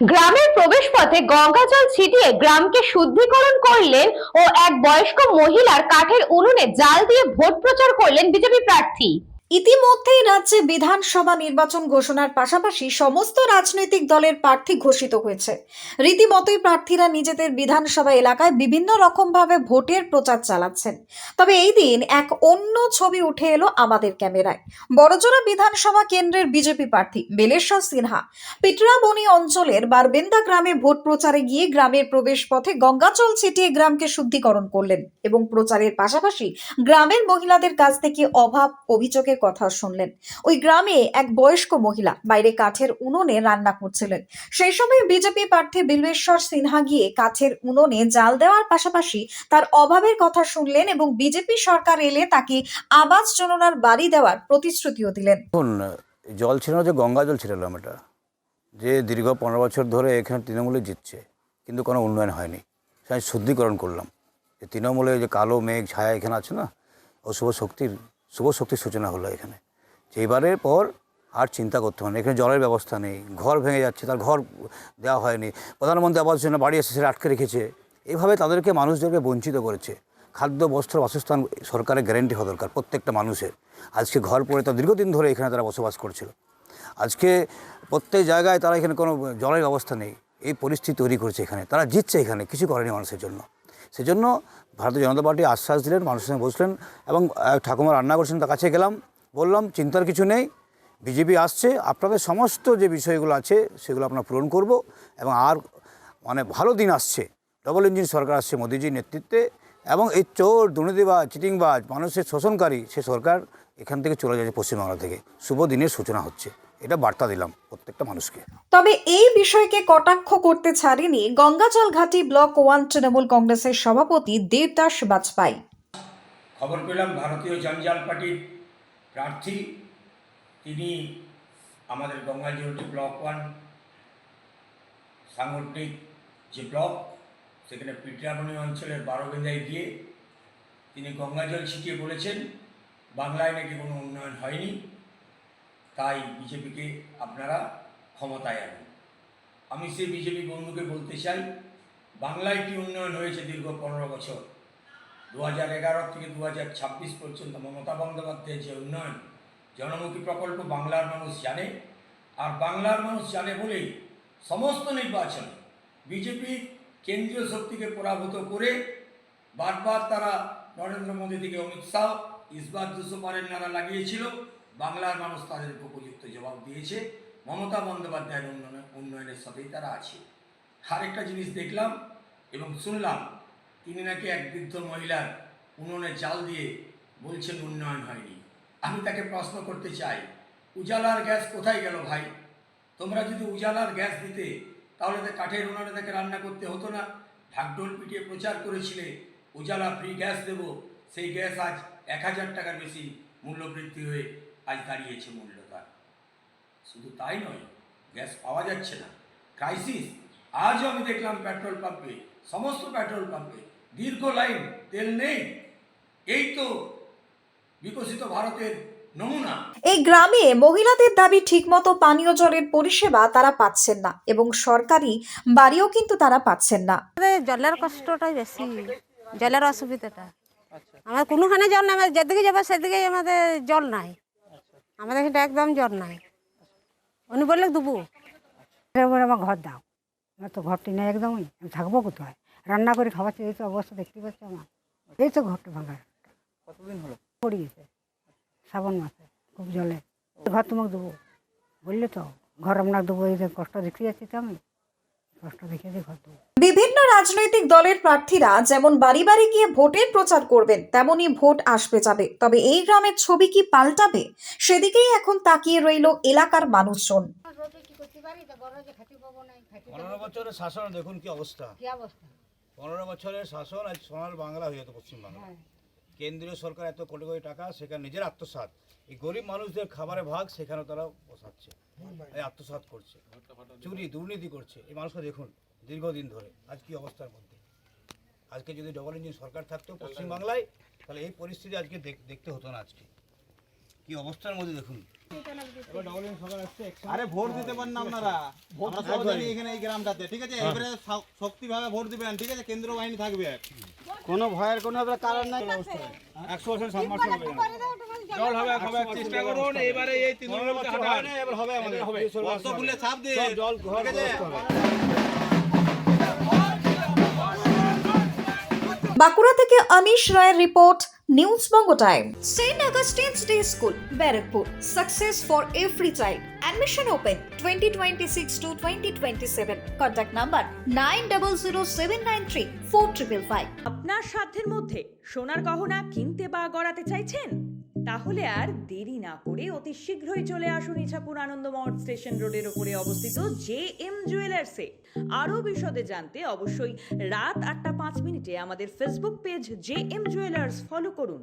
গ্রামের প্রবেশপথে গঙ্গাজল ছিটিয়ে গ্রামকে শুদ্ধিকরণ করলেন ও এক বয়স্ক মহিলার কাঠের উনুনে জাল দিয়ে ভোট প্রচার করলেন বিজেপি প্রার্থী। ইতিমধ্যেই রাজ্যে বিধানসভা নির্বাচন ঘোষণার পাশাপাশি সমস্ত রাজনৈতিক দলের প্রার্থী ঘোষিত হয়েছে। রীতিমতোই প্রার্থীরা নিজেদের বিধানসভা এলাকায় বিভিন্ন রকমভাবে ভোটের প্রচার চালাচ্ছেন। তবে এই দিন এক অন্য ছবি উঠে এলো আমাদের ক্যামেরায়। বড়জোড়া বিধানসভা কেন্দ্রের বিজেপি প্রার্থী বেলেশ্বর সিনহা পিটরাবনি অঞ্চলের বারবেন্দা গ্রামে ভোট প্রচারে গিয়ে গ্রামের প্রবেশ পথে গঙ্গাজল ছিটিয়ে গ্রামকে শুদ্ধিকরণ করলেন এবং প্রচারের পাশাপাশি গ্রামের মহিলাদের কাছ থেকে অভাব অভিযোগের কথা শুনলেন। ওই গ্রামে এক বয়স্ক মহিলা বাইরে কাঠের উনুনে রান্না করছিলেন। সেই সময় বিজেপি প্রার্থী বিল্বেশ্বর সিনহা গিয়ে কাঠের উনুনে জাল দেওয়ার পাশাপাশি তার অভাবের কথা শুনলেন এবং বিজেপি সরকার এলে তাকে আবাস যোজনার বাড়ি দেওয়ার প্রতিশ্রুতিও দিলেন। জল ছিল না, যে গঙ্গা জল ছিলাম এটা, যে দীর্ঘ 15 বছর ধরে এখানে তৃণমূলে জিতছে কিন্তু কোনো উন্নয়ন হয়নি। আমি শুদ্ধিকরণ করলাম যে তৃণমূলে যে কালো মেঘ ছায়া এখানে আছে না, ও শুভ শক্তির সূচনা হলো এখানে। যে এবারের পর আর চিন্তা করতে হবে না, এখানে জলের ব্যবস্থা নেই, ঘর ভেঙে যাচ্ছে, তার ঘর দেওয়া হয়নি, প্রধানমন্ত্রী আবাস যোজনা বাড়ি এসে সেটা আটকে রেখেছে। এইভাবে তাদেরকে মানুষদেরকে বঞ্চিত করেছে। খাদ্য বস্ত্র বাসস্থান সরকারের গ্যারেন্টি হওয়া দরকার প্রত্যেকটা মানুষের। আজকে ঘর পড়ে তারা দীর্ঘদিন ধরে এখানে তারা বসবাস করছিল। আজকে প্রত্যেক জায়গায় তারা এখানে কোনো জলের ব্যবস্থা নেই, এই পরিস্থিতি তৈরি করেছে এখানে। তারা জিতছে, এখানে কিছু করেনি মানুষের জন্য। সেজন্য ভারতীয় জনতা পার্টি আশ্বাস দিলেন, মানুষের সঙ্গে বসলেন এবং ঠাকুমা রান্না করছেন, তার কাছে গেলাম, বললাম চিন্তার কিছু নেই, বিজেপি আসছে, আপনাদের সমস্ত যে বিষয়গুলো আছে সেগুলো আপনারা পূরণ করব এবং আর ভালো দিন আসছে, ডবল ইঞ্জিন সরকার আসছে মোদিজির নেতৃত্বে এবং এই চোর দুর্নীতিবাজ চিটিংবাজ মানুষের শোষণকারী সে সরকার এখান থেকে চলে যাচ্ছে, পশ্চিমবাংলা থেকে শুভ দিনের সূচনা হচ্ছে, এটা বার্তা দিলাম প্রত্যেকটা মানুষকে। তবে এই বিষয়কে কটাক্ষ করতে ছাড়েনি গঙ্গাজল ঘাটি ব্লক 1 তৃণমূল কংগ্রেসের সভাপতি দেবদাস বাজপাই। খবর পেলাম ভারতীয় জনজাল পার্টির প্রার্থী তিনি আমাদের গঙ্গাজল ব্লক 1 সাংগঠনিক যে ব্লক, সেখানে পিটরাবনি অঞ্চলের বারবেন্দায় গিয়ে তিনি গঙ্গাজল ছিটিয়ে বলেছেন বাংলায় নাকি কোনো উন্নয়ন হয়নি, তাই বিজেপিকে আপনারা ক্ষমতায় আনুন। আমি সেই বিজেপি বন্ধুকে বলতে চাই, বাংলায় কি উন্নয়ন হয়েছে দীর্ঘ 15 বছর? 2011 থেকে 2026 পর্যন্ত মমতা বন্দ্যোপাধ্যায়ের যে উন্নয়ন, জনমুখী প্রকল্প বাংলার মানুষ জানে। আর বাংলার মানুষ জানে বলেই সমস্ত নির্বাচনে বিজেপি কেন্দ্রীয় শক্তিকে পরাভূত করে বারবার তারা নরেন্দ্র মোদী থেকে অমিত শাহ ইসবাত 200 পারের নারা লাগিয়েছিল। বাংলার মানুষ তাদেরকে উপযুক্ত জবাব দিয়েছে। মমতা বন্দ্যোপাধ্যায়ের উন্নয়নের সাথেই তারা আছে। আরেকটা জিনিস দেখলাম এবং শুনলাম, তিনি নাকি এক বৃদ্ধ মহিলার উনুনে জাল দিয়ে বলছেন উন্নয়ন হয়নি। আমি তাকে প্রশ্ন করতে চাই, উজালার গ্যাস কোথায় গেল ভাই? তোমরা যদি উজালার গ্যাস দিতে তাহলে তো কাঠের উনুনে তাকে রান্না করতে হতো না। ঢাকঢোল পিটিয়ে প্রচার করেছিলে উজালা ফ্রি গ্যাস দেব, সেই গ্যাস আজ 1000 টাকার বেশি মূল্য বৃদ্ধি হয়ে আজ দাঁড়িয়েছে মূল্য তার। শুধু তাই নয়, গ্যাস পাওয়া যাচ্ছে না, ক্রাইসিস। আজও আমি দেখলাম পেট্রোল পাম্পে, সমস্ত পেট্রোল পাম্পে দীর্ঘ লাইন, তেল নেই। এই তো বিকশিত ভারতের নমুনা। এই গ্রামে মহিলাদের দাবি ঠিকমতো পানীয় জলের পরিষেবা তারা পাচ্ছেন না এবং সরকারি বাড়িও কিন্তু তারা পাচ্ছেন না। জলের কষ্টটাই বেশি, জলের অসুবিধাটা। আমার কোনোখানে জল নাই, আমরা যেদিকে যাবো সেদিকেই আমাদের জল নাই, আমাদের এখানে একদম জল নাই। উনি বললে দেবো, আমার ঘর দাও, আমার তো ঘরটি নেই একদমই, আমি থাকবো কোথায়? রান্না করে খাওয়াচ্ছি, এই তো অবস্থা দেখতে পাচ্ছি আমার, এই তো ঘরটা ভাঙা। কতদিন হলো? পড়িয়েছে শ্রাবণ মাসে, খুব জলে। ঘর তোমাকে দেবো বললে তো, ঘর আপনাকে দেবো, এই যে কষ্ট দেখতে যাচ্ছি তো আমি, কষ্ট দেখে ঘর দেবো। বিভিন্ন রাজনৈতিক দলের প্রার্থীরা যেমন বাড়ি বাড়ি গিয়ে ভোটের প্রচার করবেন, তেমনি ভোট আসবে যাবে। তবে এই গ্রামের ছবি কি পাল্টাবে, সেদিকেই এখন তাকিয়ে রইল এলাকার মানুষজন। 15 বছরের শাসন দেখুন কি অবস্থা। 15 বছরের শাসন, আজ সোনার বাংলা হয়ে যেত পশ্চিমবাংলা। কেন্দ্রীয় সরকার এত কোটি কোটি টাকা, সেখানে নিজের আত্মসাৎ, এই গরিব মানুষদের খাবারের ভাগ সেখানে তারা বসাচ্ছে, এই আত্মসাৎ করছে, চুরি দুর্নীতি করছে। এই মানুষকে দেখুন দীর্ঘদিন ধরে আজ কি অবস্থার মধ্যে। আজকে যদি ডবল ইঞ্জিন সরকার থাকতো পশ্চিমবাংলায়, তাহলে এই পরিস্থিতি আজকে দেখতে হতো না। আজকে কি অবস্থার মধ্যে দেখুন আরে ভোট দিতে পারেন না আপনারা, আমরা সব জানি এখানে এই গ্রামটাতে, ঠিক আছে? এবারে শক্তিভাবে ভোট দিবেন, ঠিক আছে? কেন্দ্র বাহিনী থাকবে, কোনো ভয়ের কোনো কারণ নাই। 100% সম্মাসন হবে, জল হবে, হবে চেষ্টা করুন। এবারে এই তৃণমূলকে হটান, এবার হবে, আমাদের হবে অত ফুলে ছাপ দিয়ে জল, ঠিক আছে? বাঁকুড়া থেকে অনিশ রায়ের report, news Banga time. Saint Augustine's day school, Barrackpore, success for every child. Admission open 2026 to 2027. Contact number 9007934555. আপনার সাধ্যের মধ্যে সোনার গহনা কিনতে বা গড়াতে চাইছেন? তাহলে আর দেরি না করে অতি শীঘ্রই চলে আসুন ইছাপুর আনন্দমঠ স্টেশন রোডের উপরে অবস্থিত JM জুয়েলার্সে। আরও বিশদে জানতে অবশ্যই রাত 8:05 আমাদের Facebook page JM jewellers follow করুন।